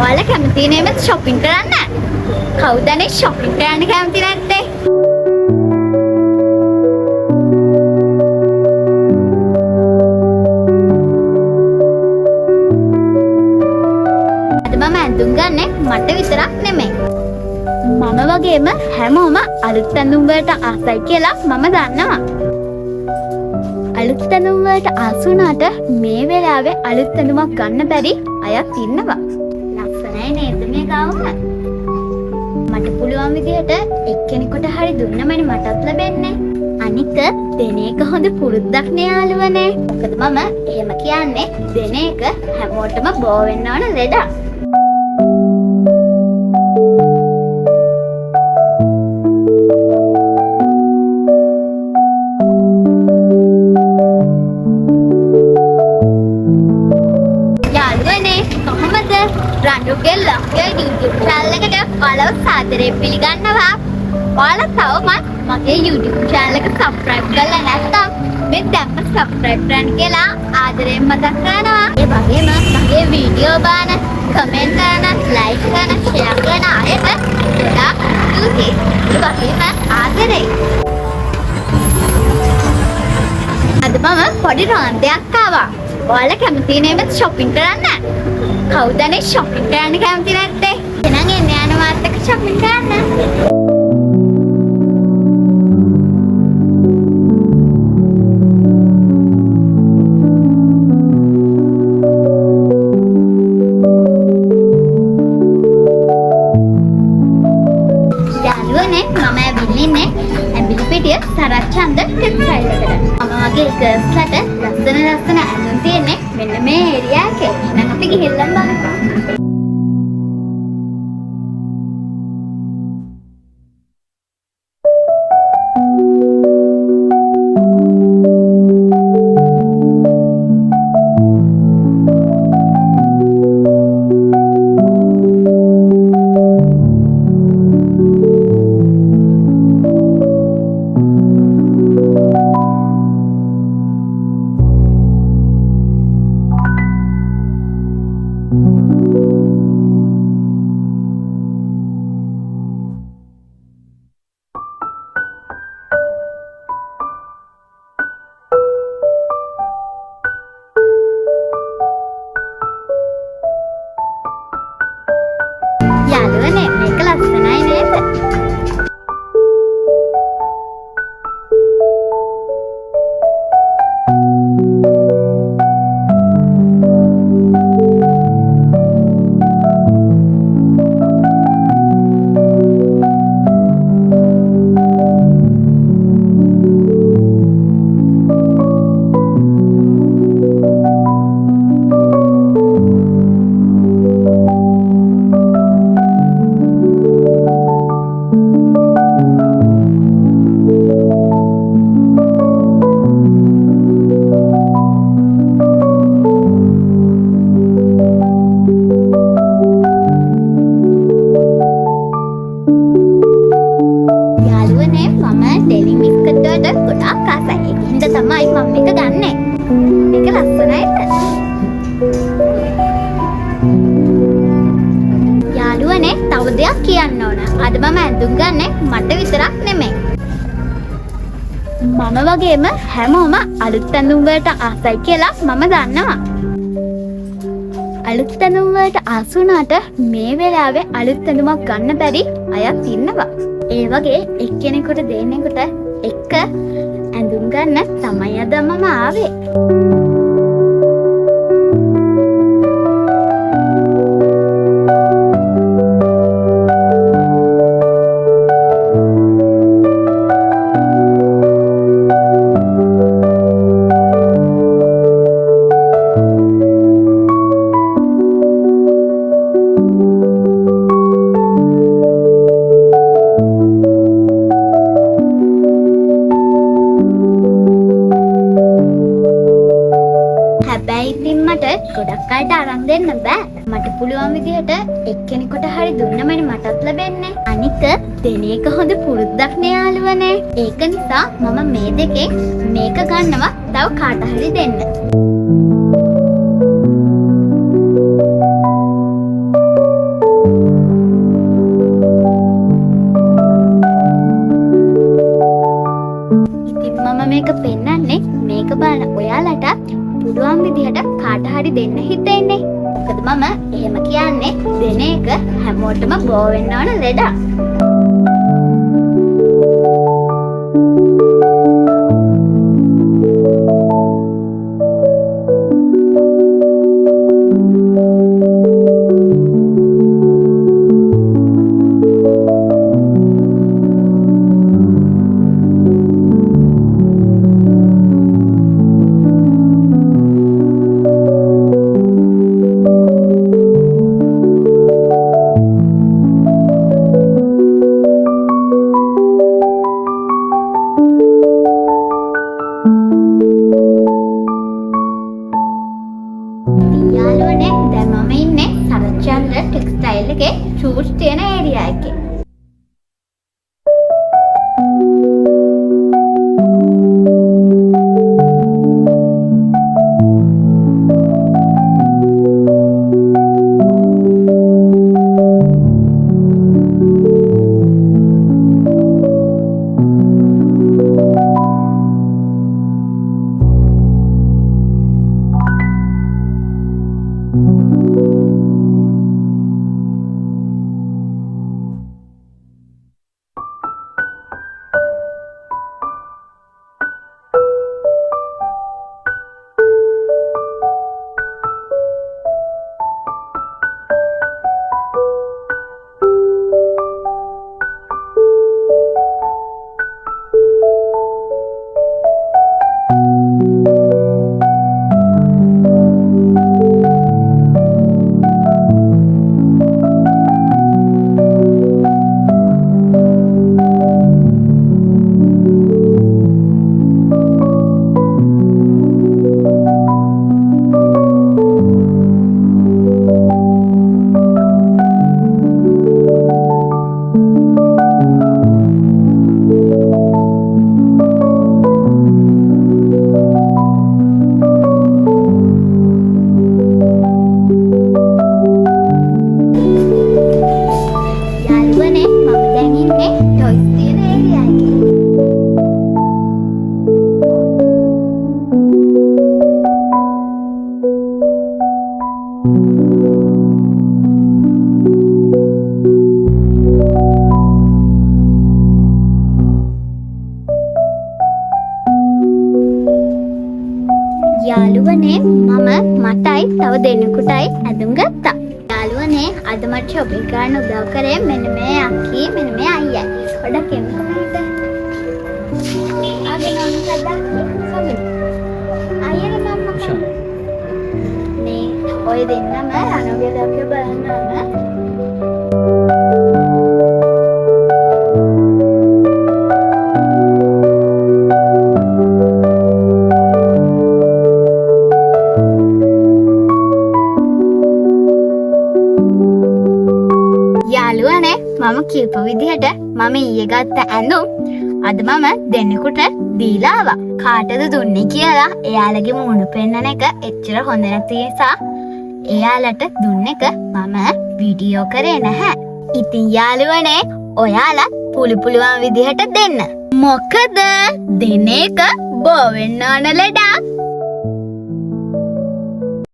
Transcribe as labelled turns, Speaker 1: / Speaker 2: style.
Speaker 1: ඔයාලා කැමති නේද shopping කරන්න? කවුදනේ shopping කරන්න කැමති නැත්තේ? අද මම ඇඳුම් ගන්නේ මට විතරක් නෙමෙයි. මම වගේම හැමෝම අලුත් ඇඳුම් වලට ආසයි කියලා මම දන්නවා. අලුත් ඇඳුම් වලට ආස වුණාට මේ වෙලාවේ අලුත් ඇඳුමක් ගන්න බැරි අයත් ඉන්නවා. ලස්සනයි නේද මේ ගාව? මට පුළුවන් විදිහට එක්කෙනෙකුට හරි දුන්නමනේ මටත් ලැබෙන්නේ. අනික දෙන එක හොඳ පුරුද්දක් නේ යාළුවනේ. මොකද මම එහෙම කියන්නේ දෙන එක හැමෝටම බෝ වෙන්න ඕන ලෙඩක්. රණ්ඩුගේ ලක්ගේ YouTube channel එකට ඔයාලව සාදරයෙන් පිළිගන්නවා. ඔයාලා තවමත් මගේ YouTube channel එක subscribe කරලා නැත්නම් මේ දැම්ම subscribe කරන්න කියලා ආදරයෙන් මතක් කරනවා. ඒ වගේම මගේ වීඩියෝ බලන, comment කරන, like කරන, share කරන අයට ගොඩාක් ස්තුතියි. ඒ වගේම ආදරේ. අද මම පොඩි රාන්දයක් ආවා. ඔයාලා කැමති නේද shopping කරන්න? කවුදනේ shopping කරන්න කැමති නැත්තේ? එහෙනම් එන්න යන මාත් එක්ක shopping කරන්න. යාළුවනේ මම ඇවිල්ලින්නේ ඇඹිලිපිටිය සරච්චන්ද ටෙක්ස්ටයිල් එකට. මම වගේ ගර්ල්ස්ලට ලස්සන ඇඳුම් තියෙන්නේ මෙන්න මේ ඒරියා එකේ. එහෙනම් අපි ගිහිල්ලා බලමු. යාළුවනේ මේක ලස්සනයි නේද? ගොඩාක් ආසයි. ඒකින්ද තමයි මම මේක ගන්නෙ. මේක ලස්සනයිද? යාළුවනේ තව දෙයක් කියන්න ඕන. අද මම ඇඳුම් ගන්නෙ මට විතරක් නෙමෙයි. මම වගේම හැමෝම අලුත් ඇඳුම් වලට ආසයි කියලා මම දන්නවා. අලුත් ඇඳුම් වලට ආස වුණාට මේ වෙලාවේ අලුත් ඇඳුමක් ගන්න බැරි අයත් ඉන්නවා. ඒ වගේ එක්කෙනෙකුට දෙන්නෙකුට එක ඇඳුම් ගන්න තමයි අද මම ආවේ. ගොඩක් අයට අරන් දෙන්න බෑ. මට පුළුවන් විදිහට එක්කෙනෙකුට හරි දුන්නමනේ මටත් ලැබෙන්නේ. අනික දෙන එක හොඳ පුරුද්දක් නේ යාළුවනේ. ඒක නිසා මම මේ දෙකේ මේක ගන්නවා තව කාට හරි දෙන්න. විදිහට කාට හරි දෙන්න හිතෙන්නේ. මොකද මම එහෙම කියන්නේ දෙන එක හැමෝටම බෝ වෙන්න ඕන ලෙඩක්. යාළුවනේ දැන් මම ඉන්නේ සරච්චන්ද්‍ර ටෙක්ස්ටයිල් එකේ ෂූට් තියෙන ඒරියා එකේ. යාළුවනේ මම මටයි තව දෙන්නෙකුටයි ඇඳුම් ගත්තා. යාළුවනේ අද මට shopping කරන්න උදව් කරේ මෙන්න මේ අක්කී මෙන්න මේ අයියා. ගොඩක් එමුකෝ නේද? ආගෙන ඔන්න සද්දා සමු. අයියා මම මේ ඔය දෙන්නම අනුගේ දක්ක බලන්න. යාළුවනේ මම කියපු විදිහට මම ඊයේ ගත්ත ඇඳුම් අද මම දෙන්නෙකුට දීලා ආවා. කාටද දුන්නේ කියලා එයාලගේ මූණ පෙන්නන එක එච්චර හොඳ නැති නිසා එයාලට දුන්න එක මම වීඩියෝ කරේ නැහැ. ඉතින් යාළුවනේ ඔයාලා පුළුවන් විදිහට දෙන්න. මොකද දෙන එක බෝ වෙන්න ඕන ලෙඩක්.